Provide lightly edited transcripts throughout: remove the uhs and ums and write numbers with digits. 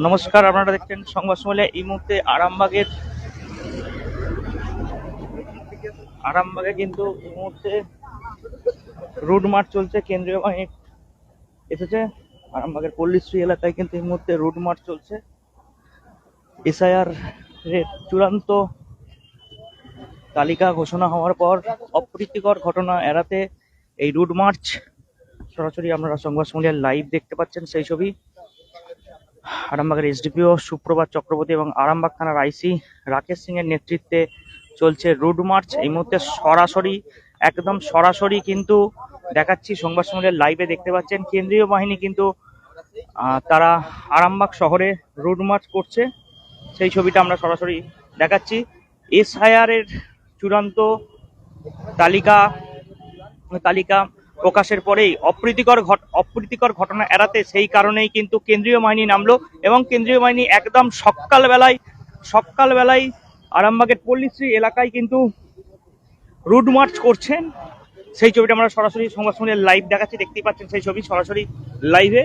নমস্কার, আপনারা দেখছেন সংবাদ সম্মেলনে। এই মুহূর্তে আরামবাগে কিন্তু এই মুহূর্তে রুট মার্চ চলছে। কেন্দ্রীয় বাহিনী এসেছে আরামবাগের পল্লীশ্রী এলাকায়, কিন্তু এই মুহূর্তে রুট মার্চ চলছে। এসআইআর এর চূড়ান্ত তালিকা ঘোষণা হওয়ার পর অপ্রীতিকর ঘটনা এড়াতে এই রুট মার্চ। সরাসরি আপনারা সংবাদ সম্মেলনের লাইভ দেখতে পাচ্ছেন সেই ছবি। আরামবাগের এসডিপিও সুপ্রভাত চক্রবর্তী এবং আরামবাগ থানার আইসি রাকেশ সিং এর নেতৃত্বে চলছে রুট মার্চ। এই মুহূর্তে একদম সরাসরি কিন্তু দেখাচ্ছি সংবাদ সম্মেলনের লাইভে দেখতে পাচ্ছেন কেন্দ্রীয় বাহিনী কিন্তু তারা আরামবাগ শহরে রুট মার্চ করছে, সেই ছবিটা আমরা সরাসরি দেখাচ্ছি। এসআইআর এর চূড়ান্ত তালিকা প্রকাশের পরেই অপ্রীতিকর ঘটনা এড়াতে সেই কারণেই কিন্তু কেন্দ্রীয় বাহিনী নামলো, এবং কেন্দ্রীয় বাহিনী একদম সকালবেলায় আরামবাগের পল্লীশ্রী এলাকায় কিন্তু রুট মার্চ করছেন। সেই ছবিটা আমরা সরাসরি সংবাদ সম্মেলনের লাইভ দেখাচ্ছি, দেখতেই পাচ্ছেন সেই ছবি সরাসরি লাইভে।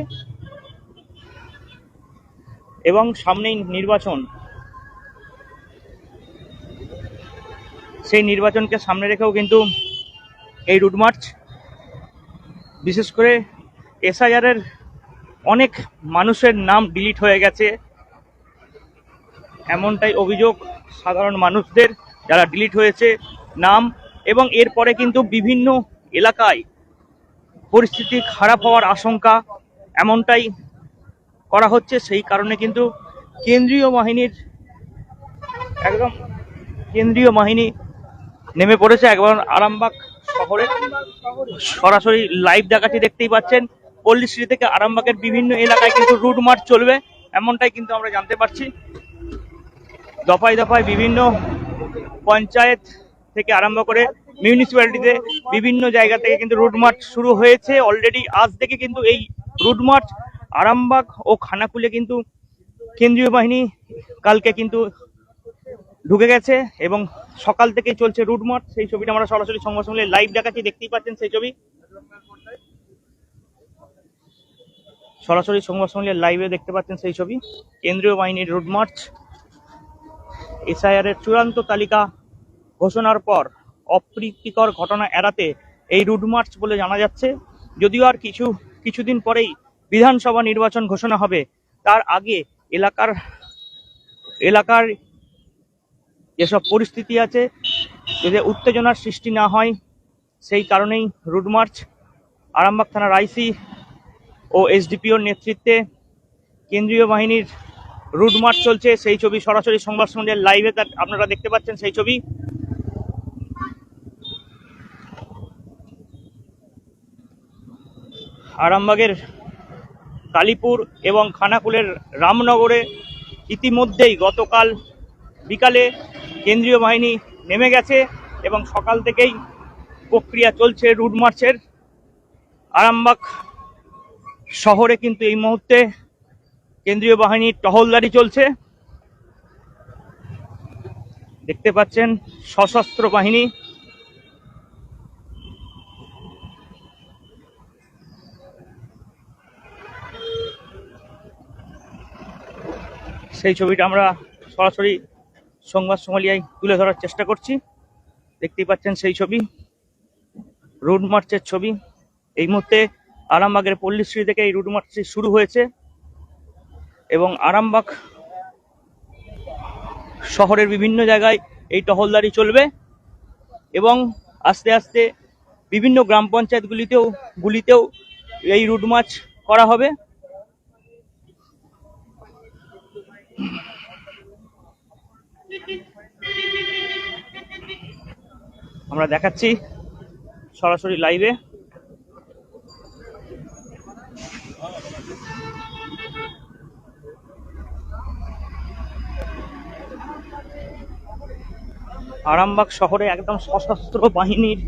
এবং সামনেই নির্বাচন, সেই নির্বাচনকে সামনে রেখেও কিন্তু এই রুট মার্চ। বিশেষ করে এসআইআর এর অনেক মানুষের নাম ডিলিট হয়ে গেছে, এমনটাই অভিযোগ সাধারণ মানুষদের, যারা ডিলিট হয়েছে নাম। এবং এরপরে কিন্তু বিভিন্ন এলাকায় পরিস্থিতি খারাপ হওয়ার আশঙ্কা, এমনটাই করা হচ্ছে। সেই কারণে কিন্তু কেন্দ্রীয় বাহিনী নেমে পড়েছে একবার আরামবাগ শহরে। সরাসরি লাইভ দেখাচ্ছি, দেখতেই পাচ্ছেন পল্লীশ্রী থেকে আরামবাগের বিভিন্ন এলাকায় কিন্তু রুট মার্চ চলবে, এমনটাই কিন্তু আমরা জানতে পারছি। দফায় দফায় বিভিন্ন পঞ্চায়েত থেকে আরম্ভ করে মিউনিসিপ্যালিটিতে বিভিন্ন জায়গা থেকে কিন্তু রুট মার্চ শুরু হয়েছে অলরেডি। আজ থেকে কিন্তু এই রুট মার্চ আরামবাগ ও খানাকুলে কিন্তু কেন্দ্রীয় বাহিনী কালকে কিন্তু ঢুকে গেছে এবং সকাল থেকে চলছে রুট মার্চ। সেই ছবিটা আমরা সরাসরি সংবাদ সম্মেলনে লাইভ দেখাচ্ছি, দেখতেই পাচ্ছেন সেই ছবি সরাসরি সংবাদ সম্মেলনের লাইভে দেখতে পাচ্ছেন সেই ছবি। কেন্দ্রীয় বাহিনীর রুট মার্চ। এসআইআর এর চূড়ান্ত তালিকা ঘোষণার পর অপ্রীতিকর ঘটনা এড়াতে এই রুট মার্চ বলে জানা যাচ্ছে। যদিও আর কিছুদিন পরেই বিধানসভা নির্বাচন ঘোষণা হবে, তার আগে এলাকার যেসব পরিস্থিতি আছে যাতে উত্তেজনার সৃষ্টি না হয়, সেই কারণেই রুট মার্চ। আরামবাগ থানার আইসি ও এসডিপিওর নেতৃত্বে কেন্দ্রীয় বাহিনীর রুট মার্চ চলছে, সেই ছবি সরাসরি সংবাদ সম্মেলনের লাইভে আপনারা দেখতে পাচ্ছেন সেই ছবি। আরামবাগের কালীপুর এবং খানাকুলের রামনগরে ইতিমধ্যেই গতকাল বিকালে কেন্দ্রীয় বাহিনী নেমে গেছে এবং সকাল থেকেই প্রক্রিয়া চলছে রুট মার্চের। আরামবাগ শহরে কিন্তু এই মুহূর্তে কেন্দ্রীয় বাহিনীর টহলদারি চলছে, দেখতে পাচ্ছেন সশস্ত্র বাহিনী। সেই ছবিটা আমরা সরাসরি সংবাদ সম্মেলনে তুলে ধরার চেষ্টা করছি, দেখতেই পাচ্ছেন সেই ছবি রুট মার্চের ছবি। এই মুহূর্তে আরামবাগের পল্লীশ্রী থেকে এই রুট মার্চটি শুরু হয়েছে এবং আরামবাগ শহরের বিভিন্ন জায়গায় এই টহলদারি চলবে এবং আস্তে আস্তে বিভিন্ন গ্রাম পঞ্চায়েতগুলিতেও এই রুট মার্চ করা হবে। আমরা দেখাচ্ছি সরাসরি লাইভে। আরামবাগ শহরে একদম সশস্ত্র বাহিনীর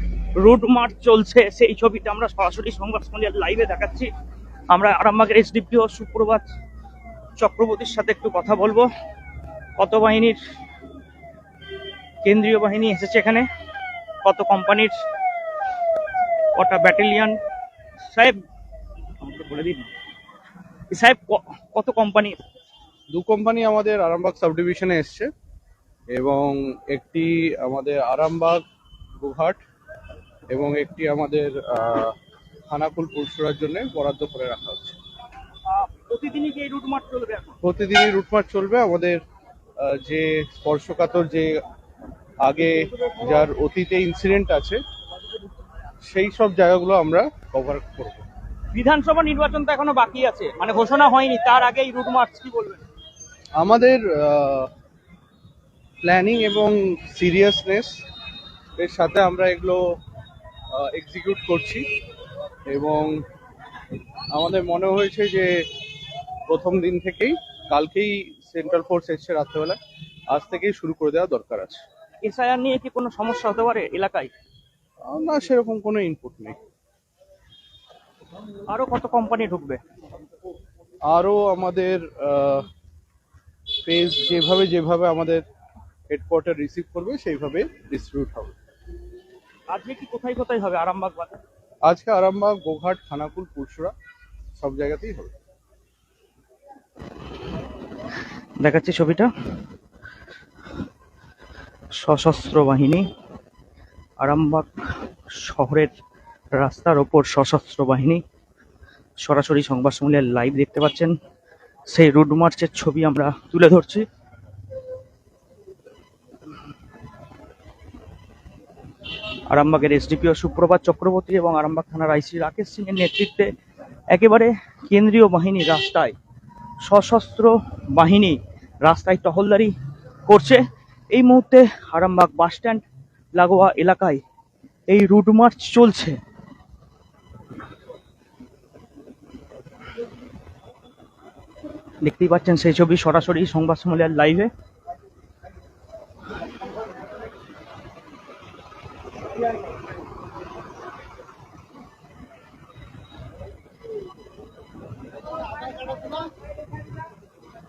রুট মার্চ চলছে, সেই ছবিটা আমরা সরাসরি সংবাদ সম্মেলনের লাইভে দেখাচ্ছি। আমরা আরামবাগের এসডিপিও সুপ্রভাত চক্রবর্তীর সাথে একটু কথা বলবো। কত বাহিনীর কেন্দ্রীয় বাহিনী এসেছে এখানে, কত কোম্পানির, কটা ব্যাটালিয়ন, সাহেব আমাকে বলে দিন। সাহেব কত কোম্পানি? দু কোম্পানি আমাদের আরামবাগ সাব ডিভিশনে এসছে এবং একটি আমাদের আরামবাগ গোঘাট এবং একটি আমাদের খানাকুল পুরসুরার জন্য বরাদ্দ করে রাখা হচ্ছে। প্রতিদিনই কি এই রুট মার্চ চলবে এখন? প্রতিদিনই রুটমার্চ চলবে। আমাদের যে স্পর্শকাতর যে আগে যার অতীতে ইনসিডেন্ট আছে সেই সব জায়গাগুলো আমরা কভার করব। বিধানসভা নির্বাচন তো এখনো বাকি আছে, মানে ঘোষণা হয়নি, তার আগে এই রুট মার্চ, কি বলবেন? আমাদের প্ল্যানিং এবং সিরিয়াসনেস এর সাথে আমরা এগুলো এক্সিকিউট করছি এবং আমাদের মনে হয়েছে যে প্রথম দিন থেকেই, কালকেই সেন্ট্রাল ফোর্স এসছে রাত্রেবেলা, আজ থেকেই শুরু করে দেওয়া দরকার আছে। এসআইআর নিয়ে কি কোনো সমস্যা হতে পারে এলাকায়? না, সেরকম কোনো ইনপুট নেই। আরো কত কোম্পানি ঢুকবে? আরও আমাদের ফেজ যেভাবে যেভাবে আমাদের হেডকোয়ার্টার রিসিভ করবে সেইভাবে ডিস্ট্রিবিউট হবে। আজকে কি কোথায় কোথায় হবে আরামবাগ বাজার? আজকে আরামবাগ, গোঘাট, খানাকুল, পুরসুরা সব জায়গাতেই হবে। দেখাচ্ছি ছবিটা। সশস্ত্র বাহিনী, আরামবাগ শহরের রাস্তার ওপর সশস্ত্র বাহিনী, সরাসরি সংবাদ সম্মেলনের লাইভ দেখতে পাচ্ছেন। সেই রুট মার্চের ছবি আমরা তুলে ধরছি। আরামবাগের এসডিপিও সুপ্রভাত চক্রবর্তী এবং আরামবাগ থানার আইসি রাকেশ সিং এর নেতৃত্বে একেবারে কেন্দ্রীয় বাহিনী রাস্তায়, সশস্ত্র বাহিনী রাস্তায় টহলদারি করছে। এই মুহূর্তে আরামবাগ বাস স্ট্যান্ড লাগোয়া এলাকায় এই রুট মার্চ চলছে। দেখতেই পাচ্ছেন সেই ছবি সরাসরি সংবাদ সম্মেলনের লাইভে।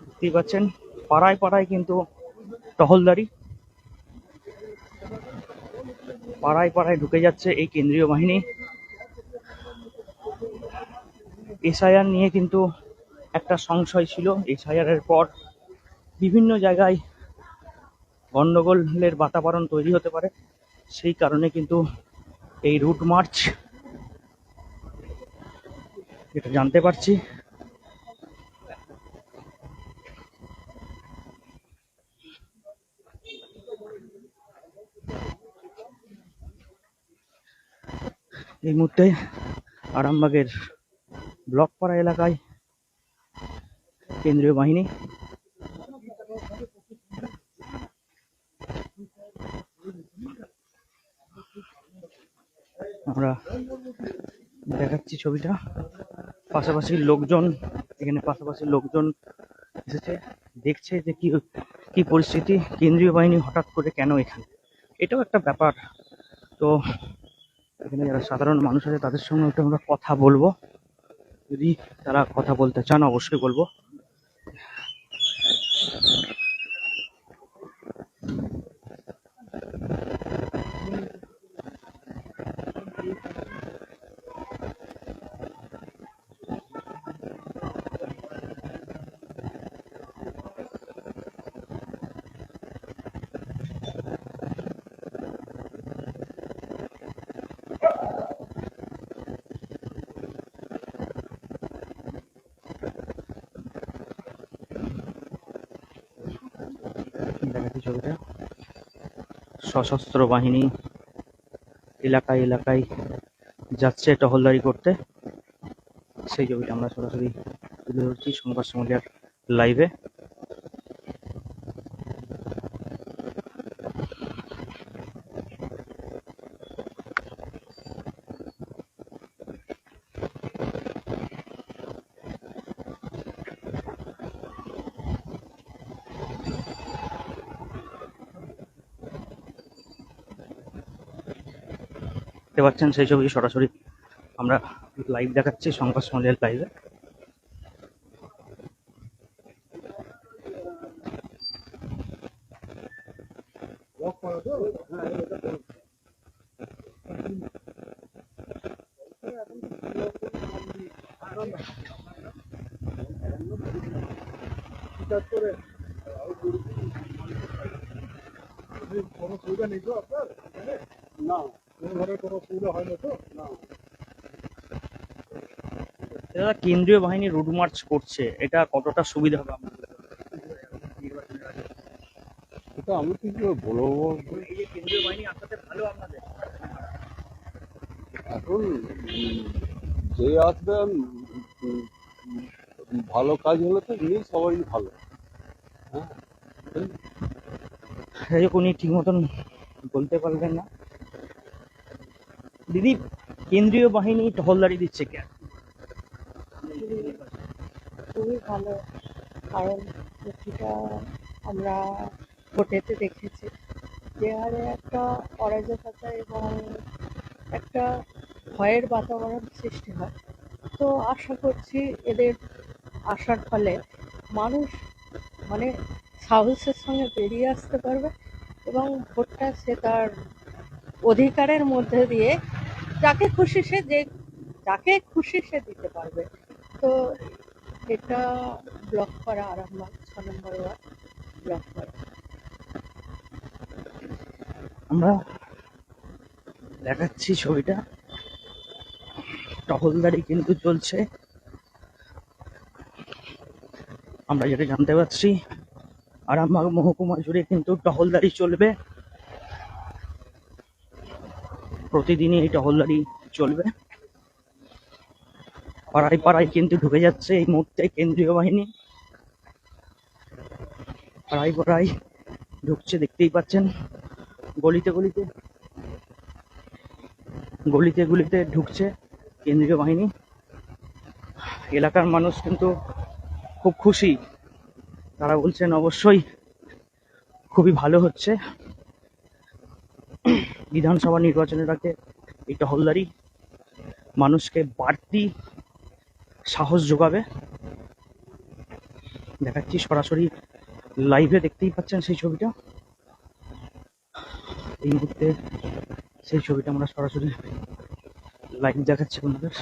দেখতেই পাচ্ছেন পাড়ায় পাড়ায় কিন্তু টহলদারি, পাড়ায় পাড়ায় ঢুকে যাচ্ছে এই কেন্দ্রীয় বাহিনী। এসআইআর নিয়ে কিন্তু একটা সংশয় ছিল, এসআইআর এর পর বিভিন্ন জায়গায় গন্ডগোলের বাতাবরণ তৈরি হতে পারে, সেই কারণে কিন্তু এই রুট মার্চ, যেটা জানতে পারছি। এই মুহূর্তে আরামবাগের ব্লকপাড়া এলাকায় কেন্দ্রীয় বাহিনী। আমরা দেখাচ্ছি ছবিটা। পাশাপাশি লোকজন, এখানে পাশাপাশি লোকজন এসেছে, দেখছে যে কি কি পরিস্থিতি, কেন্দ্রীয় বাহিনী হঠাৎ করে কেন এখানে, এটাও একটা ব্যাপার। তো এখানে যারা সাধারণ মানুষ আছে তাদের সঙ্গে একটু আমরা কথা বলবো, যদি তারা কথা বলতে চান অবশ্যই বলবো। দেখাচ্ছি ছবিটা, সশস্ত্র বাহিনী এলাকায় এলাকায় যাচ্ছে টহলদারি করতে, সেই ছবিটা আমরা সরাসরি তুলে ধরছি সংবাদ সম্মেলনের লাইভে। দেখতে পাচ্ছেন সেই ছবি সরাসরি আমরা লাইভ দেখাচ্ছি সংবাদ সম্মেলনের লাইভে। বিচার করে কোনো সুবিধা নেই তো আপনার এখানে? না, কোনো ধরনের কোনো অসুবিধা হয় না তো? না। দাদা, কেন্দ্রীয় বাহিনী রুট মার্চ করছে, এটা কতটা সুবিধা হবে আপনাদের? এটা আমি কি করে বলবো? এই যে কেন্দ্রীয় বাহিনী আসাতে ভালো আপনাদের? এখন যে আসবে ভালো কাজ হলে তো নিয়ে সবারই ভালো। হ্যাঁ, এই যে উনি ঠিক মতন বলতে পারবেন না। দিদি, কেন্দ্রীয় বাহিনী টহলদারি দিচ্ছে কেন? খুবই ভালো, কারণ যেটা আমরা ভোটেতে দেখেছি যে হারে একটা অরাজকতা এবং একটা ভয়ের বাতাবরণ সৃষ্টি হয়। তো আশা করছি এদের আসার ফলে মানুষ মানে সাহসের সঙ্গে বেরিয়ে আসতে পারবে এবং ভোটটা সে তার অধিকারের মধ্যে দিয়ে যাকে খুশি সে দিতে পারবে। তো এটা ব্লক করা আরামবাগ 6 নম্বর ওয়ার্ড ব্লক করা। আমরা দেখাচ্ছি ছবিটা, টহলদারি কিন্তু চলছে। আমরা যেটা জানতে পারছি, আরামবাগ মহকুমা জুড়ে কিন্তু টহলদারি চলবে, প্রতিদিনই এই টহলদারি চলবে। পাড়ায় পাড়ায় কিন্তু ঢুকে যাচ্ছে এই মুহূর্তে কেন্দ্রীয় বাহিনী, পাড়ায় পাড়ায় ঢুকছে, দেখতেই পাচ্ছেন। গলিতে গলিতে গলিতে গলিতে ঢুকছে কেন্দ্রীয় বাহিনী। এলাকার মানুষ কিন্তু খুব খুশি, তারা বলছেন অবশ্যই খুবই ভালো হচ্ছে। বিধানসভা নির্বাচনের আগে এই টহলদারি মানুষকে বাড়তি সাহস যোগাবে। দেখাচ্ছি সরাসরি লাইভে, দেখতেই পাচ্ছেন সেই ছবিটা। এই মুহূর্তে সেই ছবিটা আমরা সরাসরি লাইভ দেখাচ্ছি আপনাদের।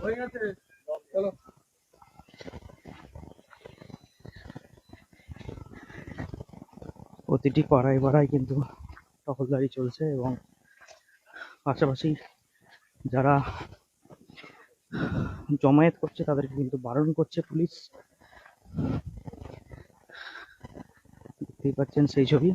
হয়ে গেছে, চলো। প্রতিটি পাড়ায় পাড়ায় কিন্তু টহলদারি চলছে এবং পাশাপাশি যারা জমায়েত করছে তাদেরকে কিন্তু বারণ করছে পুলিশ। দেখতেই পাচ্ছেন সেই ছবি।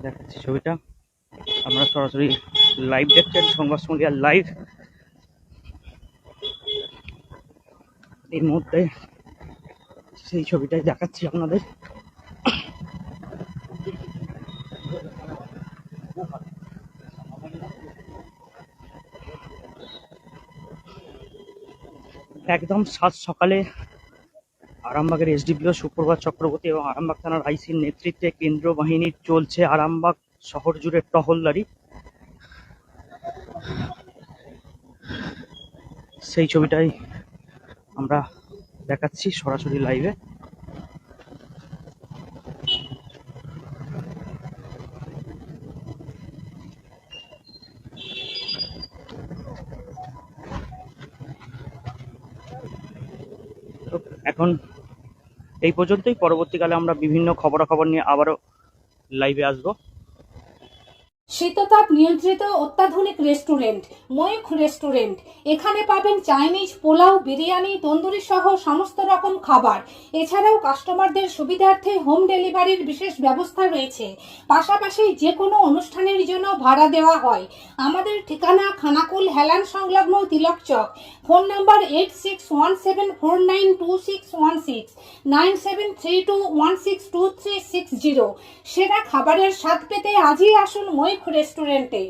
দেখাচ্ছি ছবিটা, আমরা সরাসরি লাইভ দেখছেন, সংবাদ সন্ধ্যার লাইভ। এই মুহূর্তে সেই ছবিটাই দেখাচ্ছি আপনাদের। একদম সাত সকালে আরামবাগের এসডিপিও সুপ্রভাত চক্রবর্তী এবং আরামবাগ থানার আইসির নেতৃত্বে কেন্দ্রীয় বাহিনীর চলছে আরামবাগ শহর জুড়ে টহলদারি। সেই ছবিটাই আমরা দেখাচ্ছি সরাসরি লাইভে। এখন এই পর্যন্তই, পরবর্তীকালে আমরা বিভিন্ন খবরাখবর নিয়ে আবারও লাইভে আসবো। শীততাপ নিয়ন্ত্রিত অত্যাধুনিক রেস্টুরেন্ট ময়ূখ রেস্টুরেন্ট। এখানে পাবেন চাইনিজ, পোলাও, বিরিয়ানি, তন্দুরি সহ সমস্ত রকম খাবার। এছাড়াও কাস্টমারদের সুবিধার্থে হোম ডেলিভারির বিশেষ ব্যবস্থা রয়েছে। পাশাপাশি যে কোনো অনুষ্ঠানের জন্য ভাড়া দেওয়া হয়। আমাদের ঠিকানা খানাকুল হেলান সংলগ্ন তিলক চক। Phone number 8617492616, 9732162360। সেরা খাবারের স্বাদ পেতে আজই আসুন ময়ূখ রেস্টুরেন্টে।